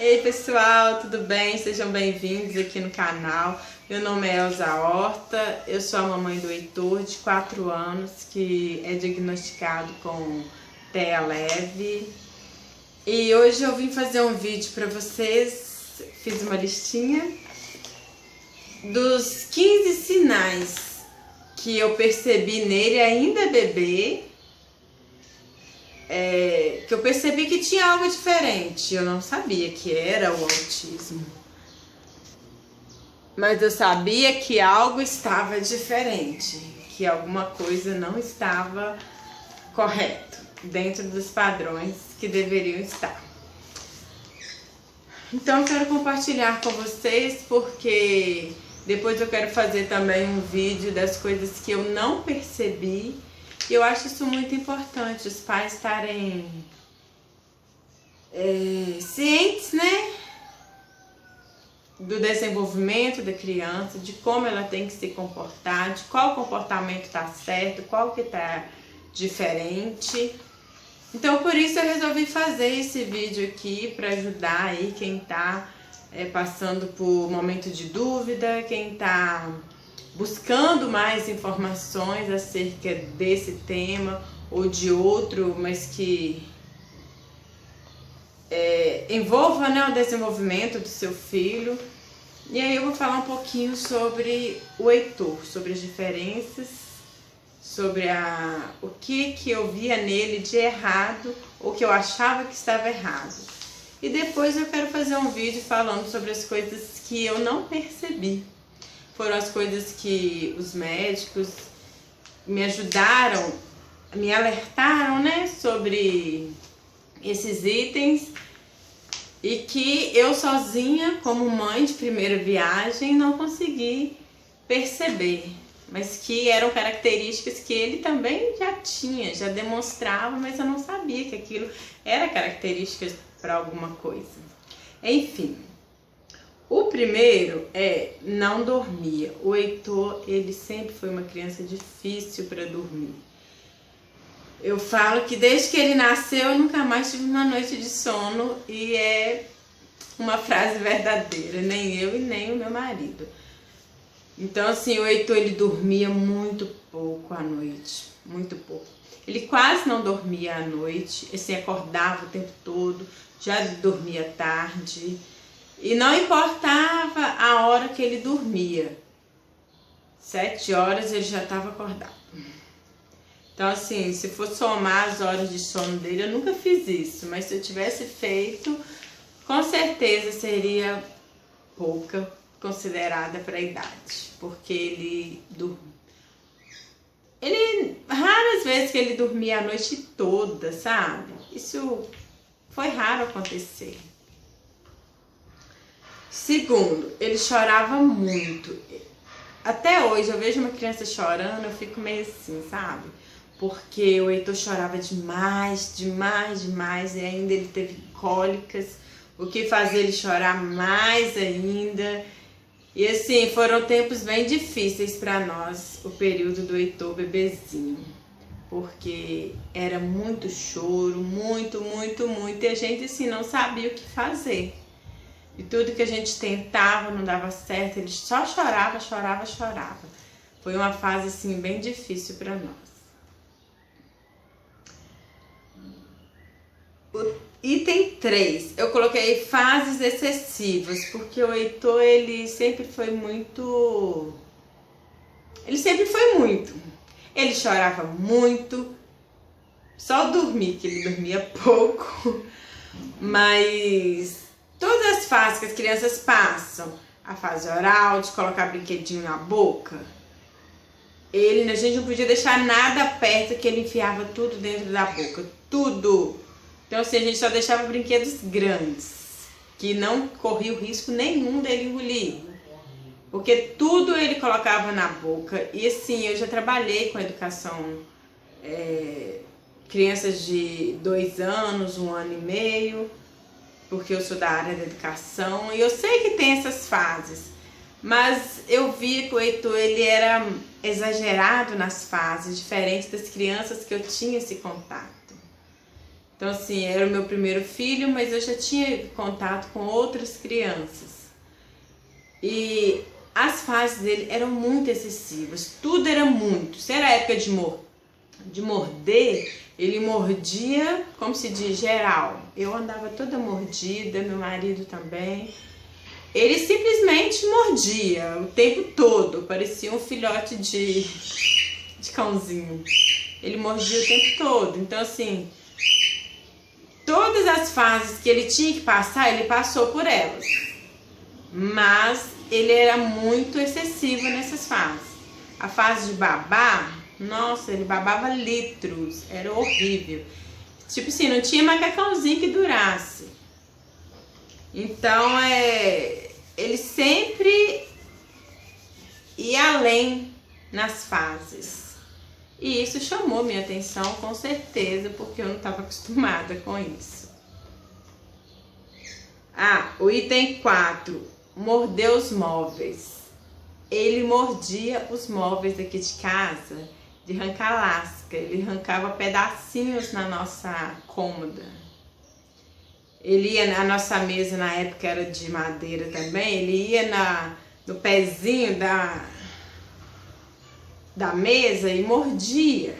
Ei pessoal, tudo bem? Sejam bem-vindos aqui no canal. Meu nome é Elza Horta, eu sou a mamãe do Heitor, de 4 anos, que é diagnosticado com TEA leve. E hoje eu vim fazer um vídeo para vocês, fiz uma listinha dos 15 sinais que eu percebi nele ainda bebê, que eu percebi que tinha algo diferente. Eu não sabia que era o autismo, mas eu sabia que algo estava diferente, que alguma coisa não estava correto, dentro dos padrões que deveriam estar. Então eu quero compartilhar com vocês, porque depois eu quero fazer também um vídeo das coisas que eu não percebi. E eu acho isso muito importante, os pais estarem cientes, né, do desenvolvimento da criança, de como ela tem que se comportar, de qual comportamento está certo, qual que está diferente. Então por isso eu resolvi fazer esse vídeo aqui para ajudar aí quem está passando por momento de dúvida, quem está buscando mais informações acerca desse tema ou de outro, mas que envolva, né, o desenvolvimento do seu filho. E aí eu vou falar um pouquinho sobre o Heitor, sobre as diferenças, sobre o que eu via nele de errado ou que eu achava que estava errado. E depois eu quero fazer um vídeo falando sobre as coisas que eu não percebi. Foram as coisas que os médicos me ajudaram, me alertaram, né, sobre esses itens, e que eu sozinha, como mãe de primeira viagem, não consegui perceber, mas que eram características que ele também já tinha, já demonstrava, mas eu não sabia que aquilo era característica para alguma coisa. Enfim, o primeiro não dormia. O Heitor, ele sempre foi uma criança difícil para dormir. Eu falo que desde que ele nasceu eu nunca mais tive uma noite de sono, e é uma frase verdadeira, nem eu e nem o meu marido. Então assim, o Heitor, ele dormia muito pouco à noite, muito pouco. Ele quase não dormia à noite, assim, acordava o tempo todo, já dormia tarde, e não importava a hora que ele dormia, 7 horas ele já estava acordado. Então assim, se for somar as horas de sono dele, eu nunca fiz isso, mas se eu tivesse feito, com certeza seria pouca, considerada para a idade, porque raras vezes que ele dormia a noite toda, sabe? Isso foi raro acontecer. Segundo, ele chorava muito. Até hoje eu vejo uma criança chorando, eu fico meio assim, sabe? Porque o Heitor chorava demais, demais, demais, e ainda ele teve cólicas, o que fazia ele chorar mais ainda. E assim, foram tempos bem difíceis para nós, o período do Heitor bebezinho, porque era muito choro, muito, muito, muito, e a gente assim não sabia o que fazer. E tudo que a gente tentava não dava certo, ele só chorava, chorava, chorava. Foi uma fase assim bem difícil para nós. O item 3, eu coloquei fases excessivas, porque o Heitor, ele sempre foi muito. Ele chorava muito, só dormir, que ele dormia pouco, mas todas as fases que as crianças passam, a fase oral, de colocar brinquedinho na boca, a gente não podia deixar nada perto, que ele enfiava tudo dentro da boca, tudo. Então assim, a gente só deixava brinquedos grandes, que não corria o risco nenhum dele engolir, porque tudo ele colocava na boca. E assim, eu já trabalhei com educação, crianças de 2 anos, 1 ano e meio, porque eu sou da área da educação, e eu sei que tem essas fases, mas eu vi que o Heitor, ele era exagerado nas fases, diferente das crianças que eu tinha esse contato. Então, assim, era o meu primeiro filho, mas eu já tinha contato com outras crianças. E as fases dele eram muito excessivas, tudo era muito. Se era época de morder, ele mordia, como se diz, geral. Eu andava toda mordida, meu marido também. Ele simplesmente mordia o tempo todo, parecia um filhote de cãozinho. Ele mordia o tempo todo. Então, assim, todas as fases que ele tinha que passar, ele passou por elas. Mas ele era muito excessivo nessas fases. A fase de babar, nossa, ele babava litros, era horrível. Tipo assim, não tinha macacãozinho que durasse. Então, ele sempre ia além nas fases. E isso chamou minha atenção, com certeza, porque eu não estava acostumada com isso. O item 4, morder os móveis. Ele mordia os móveis aqui de casa de arrancar lasca. Ele arrancava pedacinhos na nossa cômoda. Ele ia na nossa mesa, na época era de madeira também, ele ia no pezinho da mesa e mordia.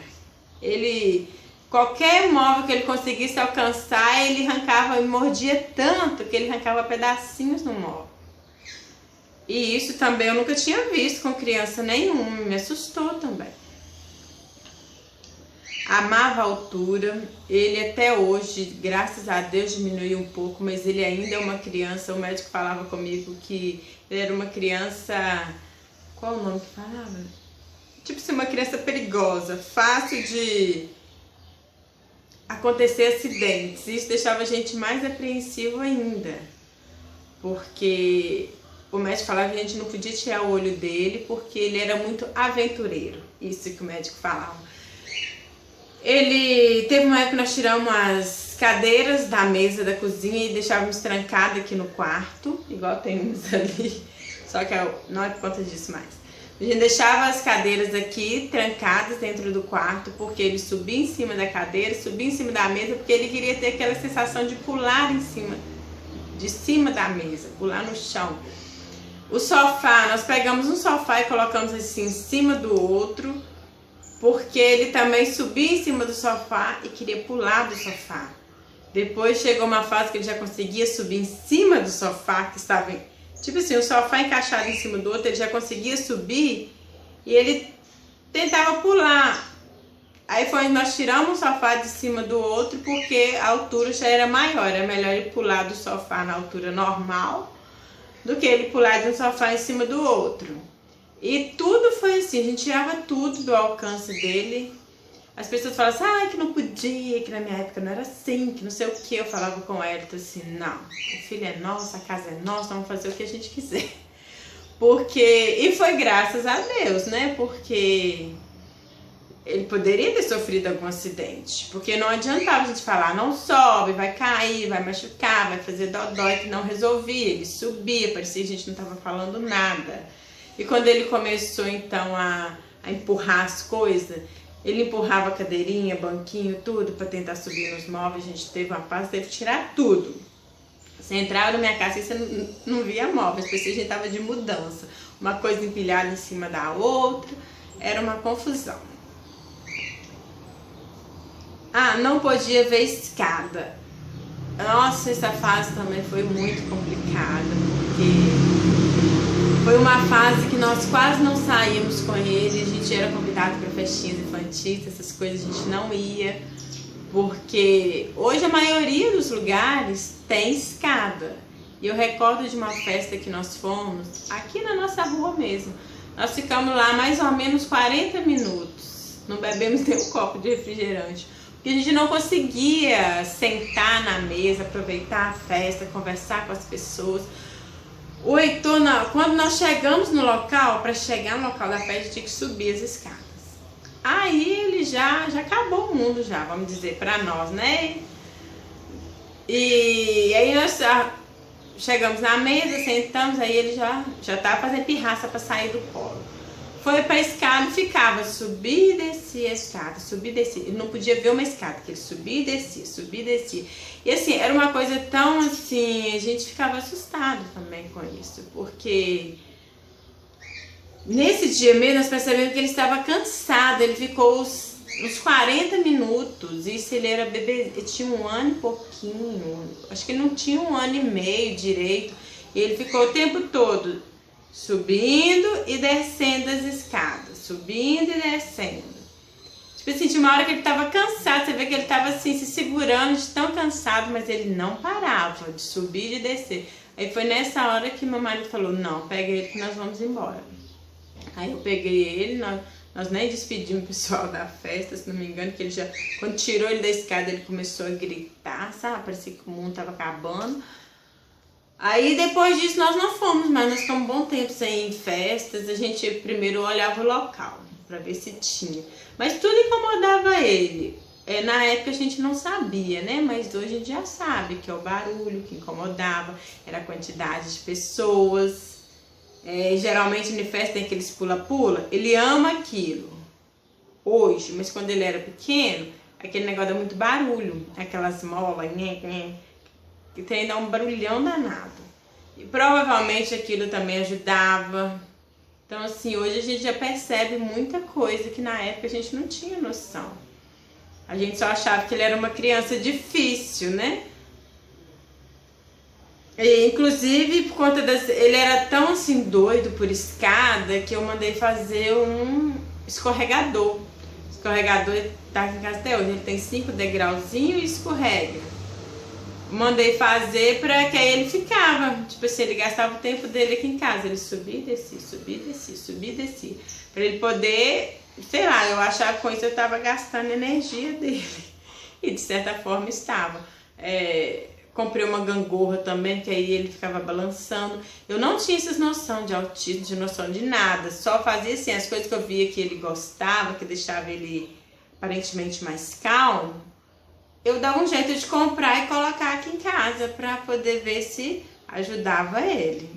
Qualquer móvel que ele conseguisse alcançar, ele arrancava e mordia tanto que ele arrancava pedacinhos no móvel. E isso também eu nunca tinha visto com criança nenhuma, me assustou também. Amava a altura, ele até hoje, graças a Deus, diminuiu um pouco, mas ele ainda é uma criança. O médico falava comigo que ele era uma criança, qual o nome que falava? Tipo assim, uma criança perigosa, fácil de acontecer acidentes. Isso deixava a gente mais apreensivo ainda, porque o médico falava que a gente não podia tirar o olho dele, porque ele era muito aventureiro, isso que o médico falava. Ele teve uma época que nós tiramos as cadeiras da mesa da cozinha e deixávamos trancada aqui no quarto, igual temos ali, só que não é por conta disso mais. A gente deixava as cadeiras aqui trancadas dentro do quarto, porque ele subia em cima da cadeira, subia em cima da mesa, porque ele queria ter aquela sensação de pular de cima da mesa, pular no chão. O sofá, nós pegamos um sofá e colocamos assim em cima do outro, porque ele também subia em cima do sofá e queria pular do sofá. Depois chegou uma fase que ele já conseguia subir em cima do sofá, que estava, tipo assim, o sofá encaixado em cima do outro, ele já conseguia subir e ele tentava pular. Aí nós tiramos o sofá de cima do outro, porque a altura já era maior, era melhor ele pular do sofá na altura normal do que ele pular de um sofá em cima do outro. E tudo foi assim, a gente tirava tudo do alcance dele. As pessoas falavam assim, que não podia, que na minha época não era assim, que não sei o que. Eu falava com ela, assim, não, o filho é nosso, a casa é nossa, vamos fazer o que a gente quiser. E foi graças a Deus, né, porque ele poderia ter sofrido algum acidente. Porque não adiantava a gente falar, não sobe, vai cair, vai machucar, vai fazer dodói, que não resolvia. Ele subia, parecia que a gente não estava falando nada. E quando ele começou então a empurrar as coisas, ele empurrava a cadeirinha, banquinho, tudo para tentar subir nos móveis. A gente teve uma fase, teve que tirar tudo. Você entrava na minha casa e você não via móveis, parecia que a gente estava de mudança. Uma coisa empilhada em cima da outra, era uma confusão. Não podia ver escada. Nossa, essa fase também foi muito complicada, porque foi uma fase que nós quase não saímos com ele. A gente era convidado para festinhas infantis, essas coisas a gente não ia, porque hoje a maioria dos lugares tem escada. E eu recordo de uma festa que nós fomos, aqui na nossa rua mesmo. Nós ficamos lá mais ou menos 40 minutos, não bebemos nem um copo de refrigerante, porque a gente não conseguia sentar na mesa, aproveitar a festa, conversar com as pessoas. O Heitor, quando nós chegamos no local, para chegar no local da festa, tinha que subir as escadas. Aí ele já acabou o mundo, vamos dizer, para nós, né? E aí nós chegamos na mesa, sentamos, aí ele já estava fazendo pirraça para sair do colo. foi pra escada e ficava, subia e descia a escada, subia e descia. Ele não podia ver uma escada, que ele subia e descia, subia e descia. E assim, era uma coisa tão assim, a gente ficava assustado também com isso, porque nesse dia mesmo nós percebemos que ele estava cansado, ele ficou uns 40 minutos, isso ele era bebê, ele tinha 1 ano e pouquinho, acho que ele não tinha 1 ano e meio direito, e ele ficou o tempo todo subindo e descendo as escadas, subindo e descendo. Tipo assim, tinha uma hora que ele tava cansado, você vê que ele tava assim, se segurando de tão cansado, mas ele não parava de subir e de descer. Aí foi nessa hora que meu marido falou, não, pega ele que nós vamos embora. Aí eu peguei ele, nós nem despedimos o pessoal da festa, se não me engano, que ele já, quando tirou ele da escada, ele começou a gritar, sabe? Parecia que o mundo tava acabando. Aí depois disso nós não fomos, mas nós ficamos um bom tempo sem ir em festas. A gente primeiro olhava o local para ver se tinha, mas tudo incomodava ele. Na época a gente não sabia, né? Mas hoje a gente já sabe que é o barulho que incomodava, era a quantidade de pessoas. Geralmente em festa tem aqueles pula-pula. Ele ama aquilo hoje, mas quando ele era pequeno, aquele negócio dá muito barulho, aquelas molas, que tem dá um barulhão danado. E provavelmente aquilo também ajudava. Então assim, hoje a gente já percebe muita coisa que na época a gente não tinha noção. A gente só achava que ele era uma criança difícil, né? E, inclusive, por conta ele era tão assim doido por escada que eu mandei fazer um escorregador. O escorregador tá aqui em casa até hoje, ele tem 5 degrauzinhos e escorrega. Mandei fazer pra que aí ele ficava, tipo assim, ele gastava o tempo dele aqui em casa, ele subia e descia, subia e descia, subia e descia, pra ele poder, sei lá, eu achava que com isso eu tava gastando energia dele, e de certa forma estava. Comprei uma gangorra também, que aí ele ficava balançando. Eu não tinha essa noção de autismo, de noção de nada, só fazia assim, as coisas que eu via que ele gostava, que deixava ele aparentemente mais calmo, eu dava um jeito de comprar e colocar aqui em casa para poder ver se ajudava ele.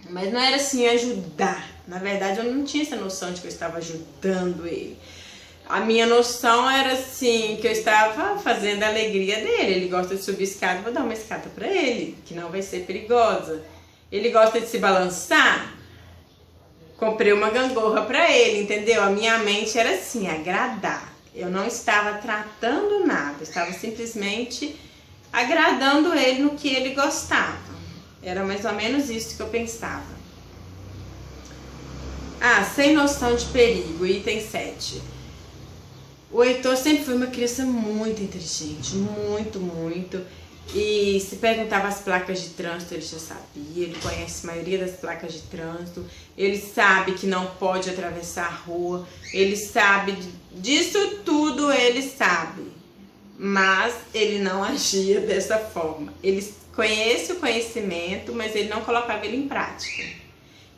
Mas não era assim ajudar. Na verdade, eu não tinha essa noção de que eu estava ajudando ele. A minha noção era assim, que eu estava fazendo a alegria dele. Ele gosta de subir escada, vou dar uma escada para ele, que não vai ser perigosa. Ele gosta de se balançar, comprei uma gangorra para ele, entendeu? A minha mente era assim, agradar. Eu não estava tratando nada, estava simplesmente agradando ele no que ele gostava. Era mais ou menos isso que eu pensava. Sem noção de perigo, item 7. O Heitor sempre foi uma criança muito inteligente, muito, muito. E se perguntava as placas de trânsito, ele já sabia, ele conhece a maioria das placas de trânsito, ele sabe que não pode atravessar a rua, ele sabe disso tudo, ele sabe, mas ele não agia dessa forma. Ele conhece o conhecimento, mas ele não colocava ele em prática.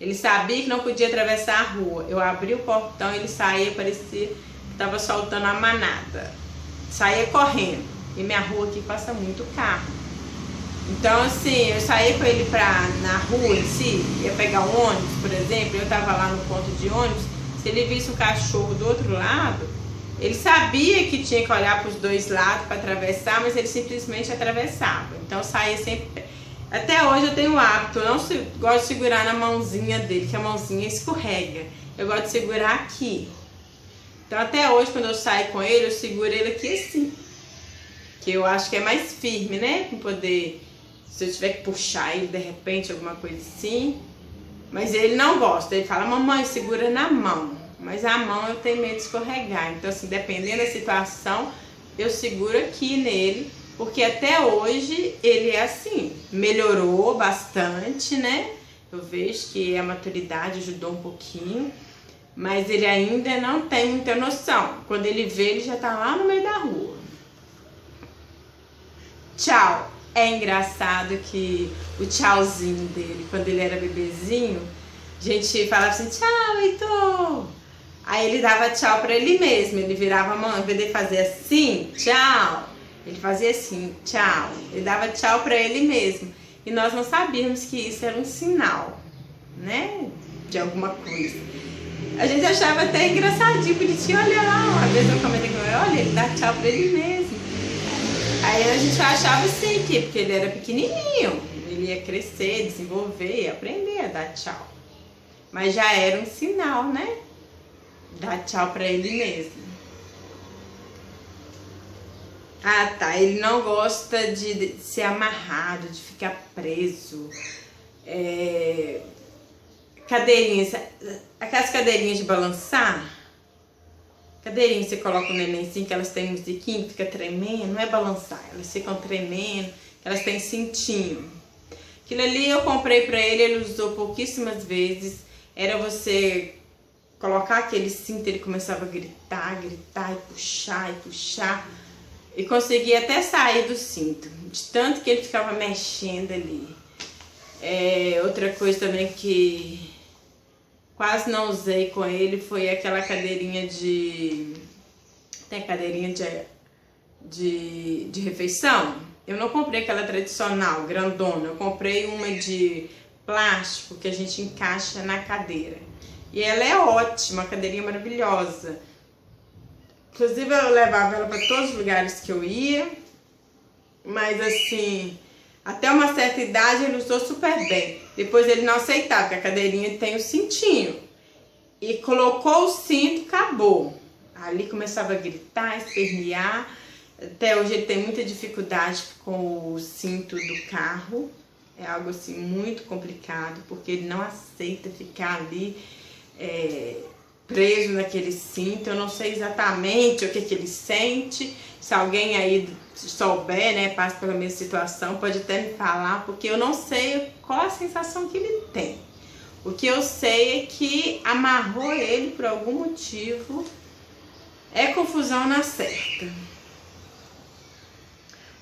Ele sabia que não podia atravessar a rua, eu abri o portão, ele saía, parecia que estava soltando a manada, saía correndo. E minha rua aqui passa muito carro. Então assim, eu saía com ele na rua em si, ia pegar um ônibus, por exemplo, eu tava lá no ponto de ônibus, se ele visse um cachorro do outro lado, ele sabia que tinha que olhar para os dois lados para atravessar, mas ele simplesmente atravessava. Então eu saía sempre. Até hoje eu tenho o hábito, eu não gosto de segurar na mãozinha dele, que a mãozinha escorrega. Eu gosto de segurar aqui. Então até hoje, quando eu saio com ele, eu seguro ele aqui assim. Que eu acho que é mais firme, né? Com poder, se eu tiver que puxar ele de repente, alguma coisa assim. Mas ele não gosta, ele fala, mamãe, segura na mão. Mas a mão eu tenho medo de escorregar. Então assim, dependendo da situação, eu seguro aqui nele. Porque até hoje ele é assim, melhorou bastante, né? Eu vejo que a maturidade ajudou um pouquinho. Mas ele ainda não tem muita noção. Quando ele vê, ele já tá lá no meio da rua. Tchau. É engraçado que o tchauzinho dele, quando ele era bebezinho, a gente falava assim, tchau, Heitor. Aí ele dava tchau pra ele mesmo, ele virava a mão, ao invés de fazer assim, tchau, ele fazia assim, tchau. Ele dava tchau pra ele mesmo. E nós não sabíamos que isso era um sinal, né, de alguma coisa. A gente achava até engraçadinho, bonitinho. Olha lá, uma vez eu comentei com ele, olha, ele dá tchau pra ele mesmo. Aí a gente achava assim, que porque ele era pequenininho, ele ia crescer, desenvolver, ia aprender a dar tchau. Mas já era um sinal, né? Dar tchau pra ele mesmo. Ah, tá. Ele não gosta de ser amarrado, de ficar preso. Cadeirinhas, aquelas cadeirinhas de balançar. Cadeirinha você coloca o nenenzinho, que elas têm musiquinha, fica tremendo. Não é balançar, elas ficam tremendo, elas têm cintinho. Aquilo ali eu comprei pra ele, ele usou pouquíssimas vezes. Era você colocar aquele cinto, ele começava a gritar, gritar e puxar e puxar. E conseguia até sair do cinto, de tanto que ele ficava mexendo ali. Outra coisa também que quase não usei com ele foi aquela cadeirinha de... Tem cadeirinha de refeição? Eu não comprei aquela tradicional, grandona. Eu comprei uma de plástico que a gente encaixa na cadeira. E ela é ótima, a cadeirinha maravilhosa. Inclusive eu levava ela para todos os lugares que eu ia, mas assim, até uma certa idade ele usou super bem. Depois ele não aceitava, porque a cadeirinha tem o cintinho. E colocou o cinto, acabou. Ali começava a gritar, espernear. Até hoje ele tem muita dificuldade com o cinto do carro. É algo assim muito complicado, porque ele não aceita ficar ali preso naquele cinto. Eu não sei exatamente o que ele sente. Se alguém aí souber, né, passa pela mesma situação, pode até me falar, porque eu não sei qual a sensação que ele tem. O que eu sei é que amarrou ele por algum motivo. É confusão na certa.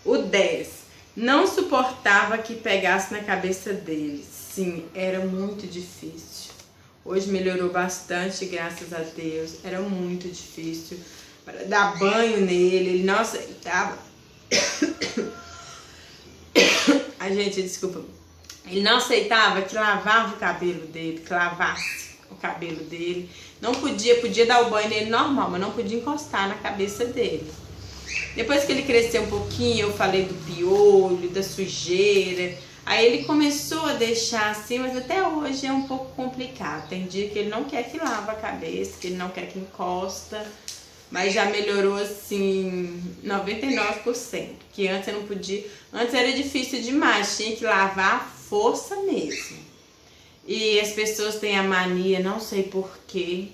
O 10. Não suportava que pegasse na cabeça dele. Sim, era muito difícil. Hoje melhorou bastante, graças a Deus. Era muito difícil. Para dar banho nele, ele não aceitava. Ai, gente, desculpa. Ele não aceitava que lavava o cabelo dele, que lavasse o cabelo dele. Não podia dar o banho nele normal, mas não podia encostar na cabeça dele. Depois que ele cresceu um pouquinho, eu falei do piolho, da sujeira. Aí ele começou a deixar assim, mas até hoje é um pouco complicado. Tem dia que ele não quer que lava a cabeça, que ele não quer que encosta. Mas já melhorou assim 99%. Que antes eu não podia. Antes era difícil demais, tinha que lavar à força mesmo. E as pessoas têm a mania, não sei porquê,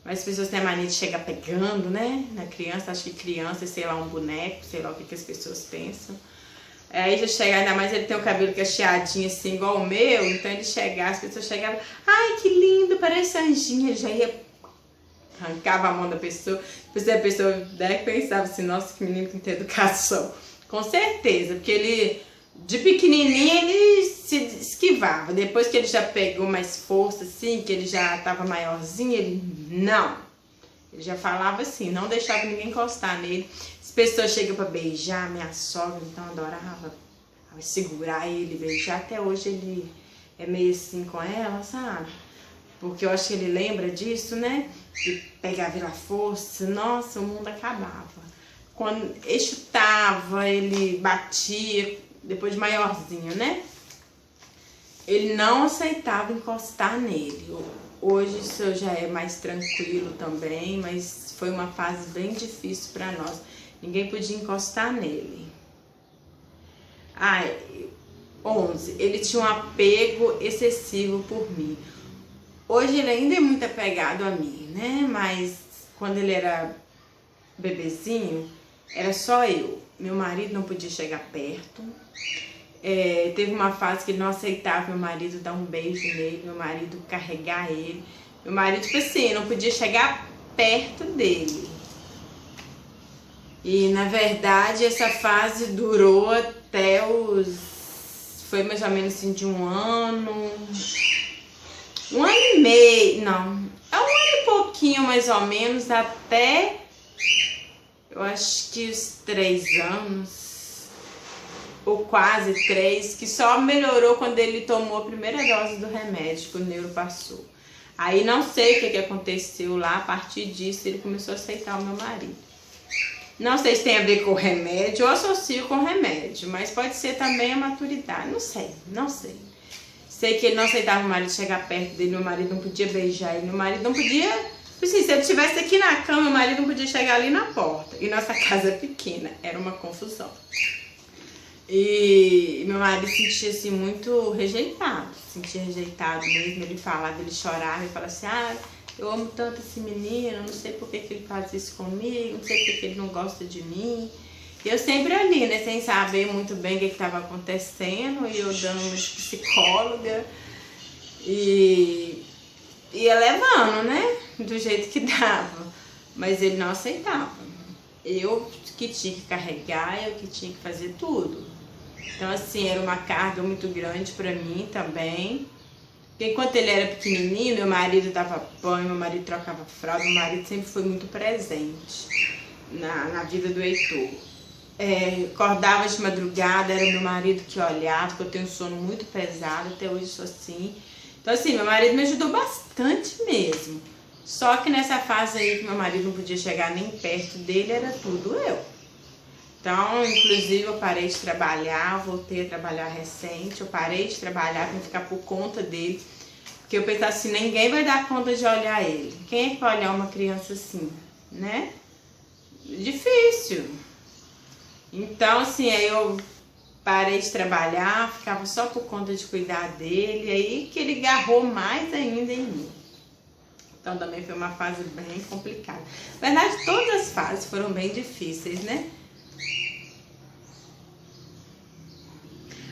mas as pessoas têm a mania de chegar pegando, né? Na criança, acho que criança, sei lá, um boneco, sei lá o que as pessoas pensam. Aí já chega, ainda mais ele tem o cabelo cacheadinho assim, igual o meu, então ele chegava, as pessoas chegavam, ai que lindo, parece anjinho, ele já ia, arrancava a mão da pessoa, depois a pessoa deve pensava assim, nossa, que menino que não tem educação. Com certeza, porque ele, de pequenininho, ele se esquivava. Depois que ele já pegou mais força, assim, que ele já estava maiorzinho, ele não. Ele já falava assim, não deixava ninguém encostar nele. As pessoas chegam para beijar, minha sogra, então adorava segurar ele, beijar. Até hoje ele é meio assim com ela, sabe? Porque eu acho que ele lembra disso, né? De pegar pela força, nossa, o mundo acabava. Quando ele chutava, ele batia, depois de maiorzinho, né? Ele não aceitava encostar nele. Hoje isso já é mais tranquilo também, mas foi uma fase bem difícil para nós. Ninguém podia encostar nele. 11. Ele tinha um apego excessivo por mim. Hoje ele ainda é muito apegado a mim, né? Mas quando ele era bebezinho, era só eu. Meu marido não podia chegar perto. Teve uma fase que ele não aceitava meu marido dar um beijo nele, meu marido carregar ele. Meu marido, tipo assim, não podia chegar perto dele. E, na verdade, essa fase durou até foi mais ou menos assim de 1 ano... 1 ano e meio, não. É 1 ano e pouquinho, mais ou menos, até... Eu acho que os 3 anos... ou quase 3, que só melhorou quando ele tomou a primeira dose do remédio que o neuro passou. Aí não sei o que aconteceu lá, a partir disso ele começou a aceitar o meu marido. Não sei se tem a ver com o remédio, eu associo com o remédio, mas pode ser também a maturidade, não sei. Sei que ele não aceitava o marido chegar perto dele, meu marido não podia beijar ele, meu marido não podia... Assim, se ele estivesse aqui na cama, meu marido não podia chegar ali na porta. E nossa casa é pequena, era uma confusão. E meu marido se sentia assim muito rejeitado, mesmo, ele falava, ele chorava e falava assim, eu amo tanto esse menino, não sei por que ele faz isso comigo, não sei por que ele não gosta de mim. E eu sempre ali, né, sem saber muito bem o que estava acontecendo, e eu dando uma de psicóloga, e ia levando, né, do jeito que dava, mas ele não aceitava. Eu que tinha que carregar, eu que tinha que fazer tudo. Então assim, era uma carga muito grande pra mim também. Porque enquanto ele era pequenininho, meu marido dava banho, meu marido trocava fralda, meu marido sempre foi muito presente na vida do Heitor. Acordava de madrugada, era meu marido que olhava, porque eu tenho um sono muito pesado, até hoje sou assim. Então assim, meu marido me ajudou bastante mesmo. Só que nessa fase aí que meu marido não podia chegar nem perto dele, era tudo eu. Então, inclusive, eu parei de trabalhar, voltei a trabalhar recente, eu parei de trabalhar para ficar por conta dele, porque eu pensava assim, ninguém vai dar conta de olhar ele. Quem é que vai olhar uma criança assim, né? Difícil. Então, assim, aí eu parei de trabalhar, ficava só por conta de cuidar dele, aí que ele agarrou mais ainda em mim. Então, também foi uma fase bem complicada. Na verdade, todas as fases foram bem difíceis, né?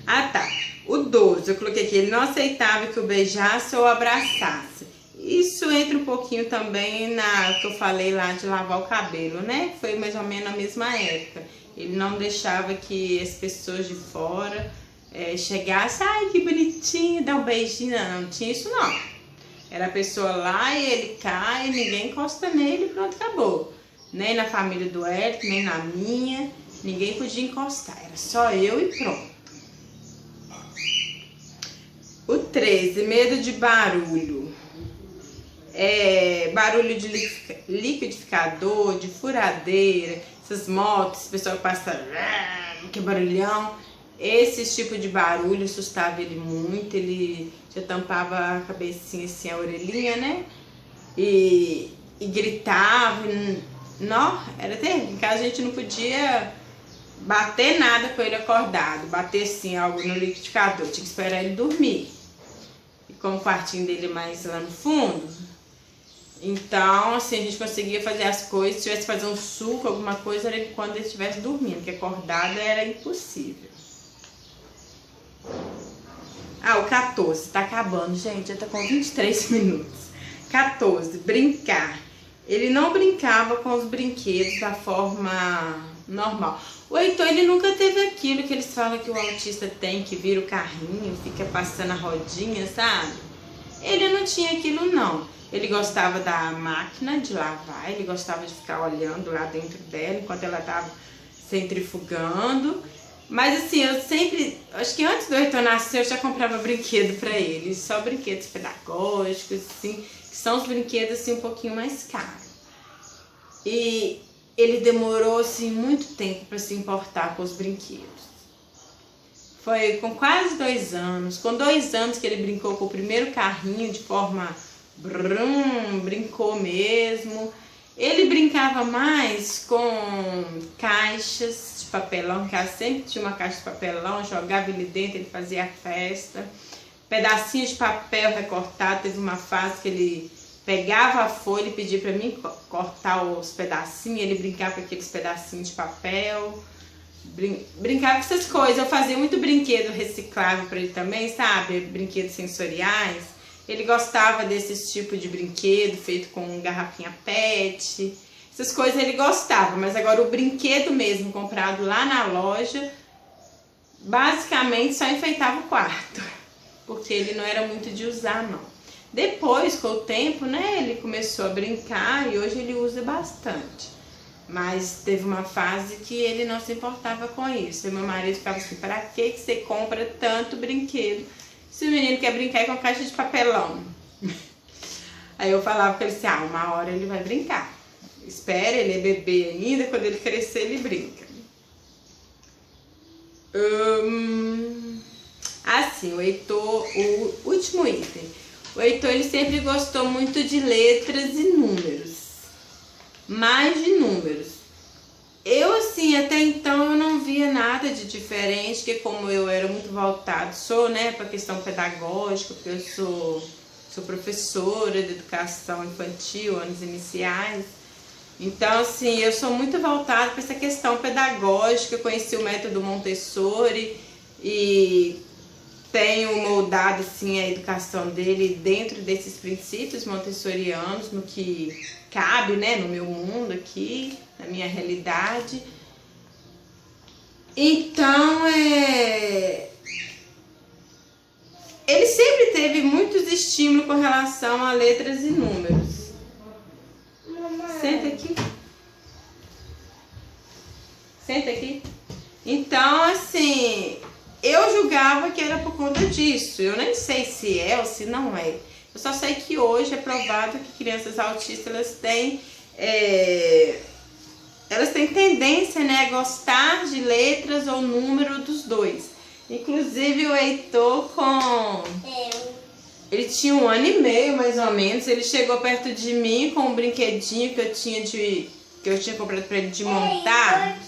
Ah, tá. O 12, eu coloquei aqui, ele não aceitava que eu beijasse ou abraçasse. Isso entra um pouquinho também na que eu falei lá de lavar o cabelo, né? Foi mais ou menos na mesma época. Ele não deixava que as pessoas de fora chegassem, ai, que bonitinho, dá um beijinho. Não tinha isso não. Era a pessoa lá e ele cai, ninguém encosta nele e pronto, acabou. Nem na família do Eric, nem na minha, ninguém podia encostar. Era só eu e pronto. O 13, medo de barulho. Barulho de liquidificador, de furadeira, essas motos, esse pessoal que passa, que barulhão. Esse tipo de barulho assustava ele muito, ele já tampava a cabecinha assim, a orelhinha, né? E gritava, não, era terrível. Em casa a gente não podia bater nada com ele acordado, bater assim algo no liquidificador, tinha que esperar ele dormir. E como o quartinho dele é mais lá no fundo, então assim a gente conseguia fazer as coisas, se tivesse que fazer um suco, alguma coisa, era quando ele estivesse dormindo, porque acordado era impossível. O 14, tá acabando, gente, já tá com 23 minutos. 14, brincar. Ele não brincava com os brinquedos da forma normal. O Heitor, ele nunca teve aquilo que eles falam que o autista tem, que vira o carrinho, fica passando a rodinha, sabe? Ele não tinha aquilo não. Ele gostava da máquina de lavar, ele gostava de ficar olhando lá dentro dela enquanto ela estava centrifugando. Mas assim, eu sempre, acho que antes do Heitor nascer eu já comprava brinquedo pra ele, só brinquedos pedagógicos, assim, que são os brinquedos assim um pouquinho mais caros. E ele demorou assim muito tempo para se importar com os brinquedos. Foi com quase 2 anos, com 2 anos que ele brincou com o primeiro carrinho de forma brincou mesmo. Ele brincava mais com caixas de papelão, que sempre tinha uma caixa de papelão, jogava ele dentro, ele fazia a festa. Pedacinhos de papel recortado, teve uma fase que ele pegava a folha e pedia para mim cortar os pedacinhos, ele brincava com aqueles pedacinhos de papel, brincava com essas coisas. Eu fazia muito brinquedo reciclável para ele também, sabe? Brinquedos sensoriais. Ele gostava desse tipo de brinquedo feito com garrafinha PET, essas coisas ele gostava, mas agora o brinquedo mesmo comprado lá na loja, basicamente só enfeitava o quarto, porque ele não era muito de usar não. Depois, com o tempo, né, ele começou a brincar e hoje ele usa bastante. Mas teve uma fase que ele não se importava com isso. E meu marido ficava assim, para que você compra tanto brinquedo se o menino quer brincar com caixa de papelão? Aí eu falava com ele assim, uma hora ele vai brincar. Espera, ele é bebê ainda, quando ele crescer ele brinca. Assim, o Heitor, o último item. O Heitor, ele sempre gostou muito de letras e números. Mais de números. Eu, assim, até então eu não via nada de diferente, porque como eu era muito voltado, né, para a questão pedagógica, porque eu sou professora de educação infantil, anos iniciais. Então, assim, eu sou muito voltada para essa questão pedagógica, eu conheci o método Montessori e tenho moldado, assim, a educação dele dentro desses princípios montessorianos, no que cabe, né, no meu mundo aqui, na minha realidade. Então, ele sempre teve muitos estímulos com relação a letras e números. Senta aqui. Senta aqui. Então, assim, eu julgava que era por conta disso. Eu nem sei se é ou se não é. Eu só sei que hoje é provado que crianças autistas, elas têm tendência, né, a gostar de letras ou número dos dois. Inclusive o Heitor ele tinha 1 ano e meio, mais ou menos. Ele chegou perto de mim com um brinquedinho que eu tinha comprado pra ele de montar.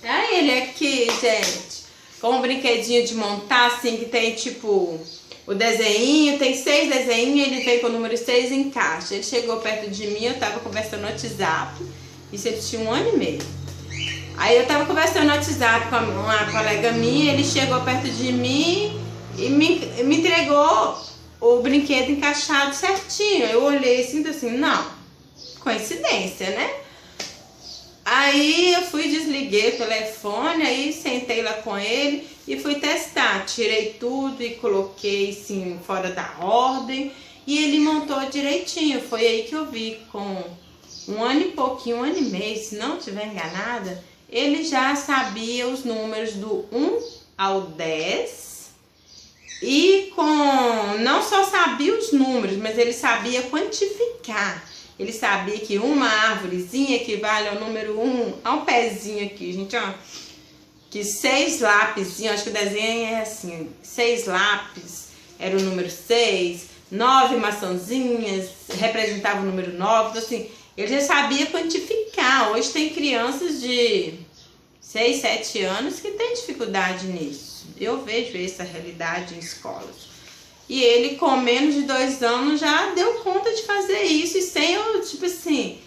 Ah, ele aqui, gente. Com um brinquedinho de montar, assim, que tem tipo o desenho, tem 6 desenhos, ele vem com o número 6 e encaixa. Ele chegou perto de mim, eu tava conversando no WhatsApp. Isso ele tinha 1 ano e meio. Aí eu tava conversando no WhatsApp com uma colega minha, ele chegou perto de mim e me entregou o brinquedo encaixado certinho. Eu olhei assim, não, coincidência, né? Aí eu fui, desliguei o telefone, aí sentei lá com ele e fui testar. Tirei tudo e coloquei assim, fora da ordem e ele montou direitinho. Foi aí que eu vi, com 1 ano e pouquinho, 1 ano e meio, se não estiver enganada, ele já sabia os números do 1 ao 10 e não só sabia os números, mas ele sabia quantificar. Ele sabia que uma árvorezinha equivale ao número 1, a um pezinho aqui, gente, ó. Que 6 lápis, acho que o desenho é assim, 6 lápis era o número 6, 9 maçãzinhas representava o número 9, então assim, ele já sabia quantificar. Hoje tem crianças de 6, 7 anos que têm dificuldade nisso. Eu vejo essa realidade em escolas. E ele, com menos de 2 anos, já deu conta de fazer isso. E sem eu, tipo assim,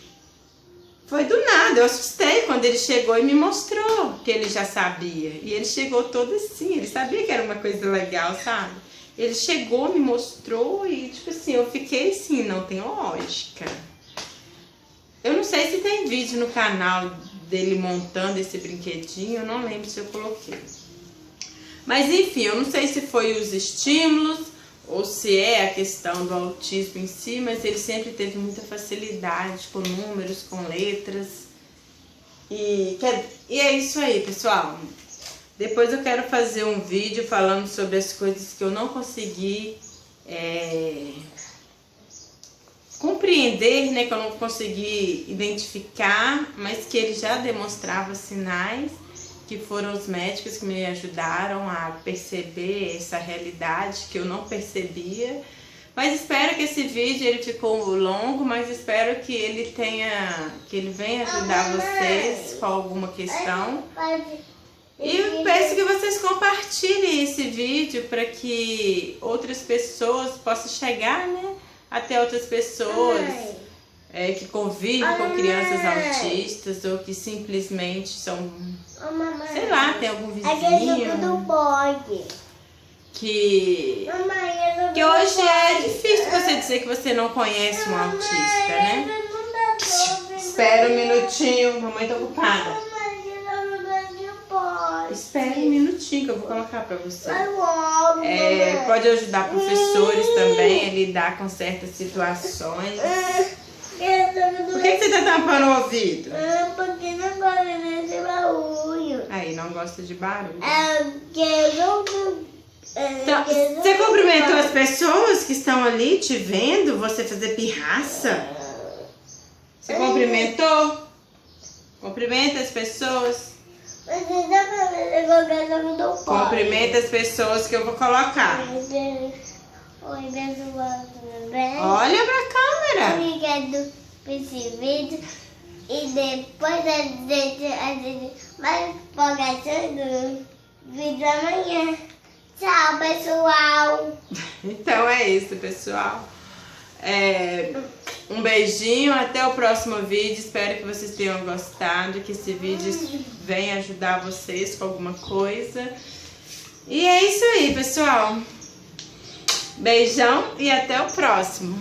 foi do nada. Eu assustei quando ele chegou e me mostrou que ele já sabia. E ele chegou todo assim, ele sabia que era uma coisa legal, sabe? Ele chegou, me mostrou e, tipo assim, eu fiquei assim, não tem lógica. Eu não sei se tem vídeo no canal dele montando esse brinquedinho, eu não lembro se eu coloquei. Mas enfim, eu não sei se foi os estímulos ou se é a questão do autismo em si, mas ele sempre teve muita facilidade com números, com letras. E é isso aí, pessoal. Depois eu quero fazer um vídeo falando sobre as coisas que eu não consegui compreender, né, que eu não consegui identificar, mas que ele já demonstrava sinais, que foram os médicos que me ajudaram a perceber essa realidade que eu não percebia. Mas espero que esse vídeo, ele ficou longo, mas espero que ele venha ajudar vocês com alguma questão. E eu peço que vocês compartilhem esse vídeo para que outras pessoas possam chegar, né, até outras pessoas que convivem com crianças autistas ou que simplesmente são, sei lá, tem algum vizinho que hoje é difícil você dizer que você não conhece um autista, né? Espera um minutinho, mamãe tá ocupada. Espera um minutinho que eu vou colocar pra você. Pode ajudar professores também a lidar com certas situações. Por que você tá tampando o ouvido? Porque não gosta desse barulho. Aí, não gosta de barulho. Eu quero... Então, você cumprimenta cumprimentou as pessoas que estão ali te vendo? Você fazer pirraça? Você cumprimentou? Cumprimenta as pessoas. Mas você tá fazendo qualquer nome do pai. Cumprimenta as pessoas que eu vou colocar. Oi, pessoal, tudo bem? Olha pra câmera. Obrigado por esse vídeo. E depois a gente vai empolgação do vídeo amanhã. Tchau, pessoal. Então é isso, pessoal. Um beijinho, até o próximo vídeo. Espero que vocês tenham gostado, que esse vídeo venha ajudar vocês com alguma coisa. E é isso aí, pessoal. Beijão e até o próximo.